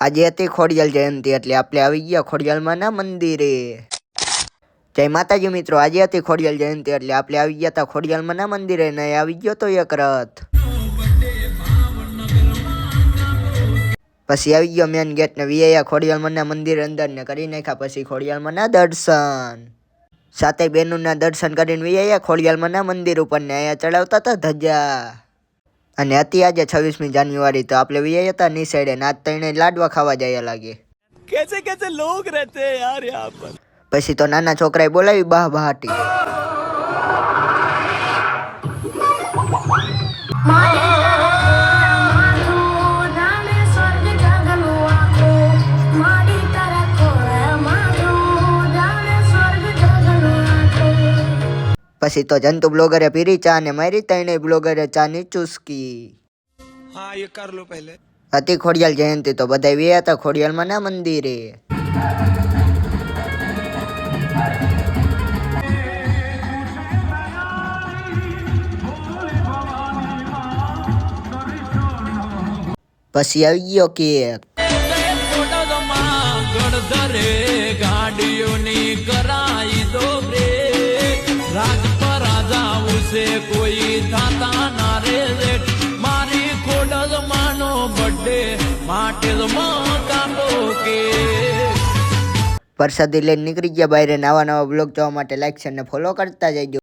આજે હતી ખોડિયાલ જયંતી એટલે આપણે આવી ગયા ખોડિયાલમાંના મંદિરે। જય માતાજી મિત્રો, આજે હતી ખોડિયાલ જયંતી એટલે આપણે આવી ગયા હતા ખોડિયાલમાંના મંદિરે ને આવી ગયો તો એક રથ। પછી આવી ગયો મેન ગેટ ને વીઆઈયા ખોડિયાલમાંના મંદિર અંદર ને કરી નાખ્યા પછી ખોડિયાલમાંના દર્શન। સાતે બહેનોના દર્શન કરીને વીઆઈયા ખોડિયાલમાંના મંદિર ઉપર ને અહીંયા ચડાવતા હતા ધજા। અને હતી આજે 26મી જાન્યુઆરી તો આપણે વીઆઈયા હતા ની સાઈડે નાચ તઈને લાડવા ખાવા જાય લાગે। कैसे कैसे लोग रहते हैं यार यहाँ पर। પછી તો નાના છોકરાએ બોલાવી બાહ બહાટી। પછી તો જંતુ બ્લોગરે પીરી ચા ને મારી તઈને બ્લોગરે ચા ની ચુસ્કી। हाँ ये कर लो पहले। હતી ખોડિયાલ જયંતી તો બધા વ્યા હતા ખોડિયાલમાંના મંદિરે। પછી આવી ગયો કેક। ગાડીઓની કરાઈ દો બ્રેક, રાજ પર રાજા ઉસે કોઈ થાતા ના રે લેટ, મારી ખોડલ માનો બર્થડે માટે કાંડો કે પ્રસાદી લઈને નીકળી ગયા બહાર। નવા બ્લોગ જોવા માટે લાઈક શેર ને ફોલો કરતા જજો।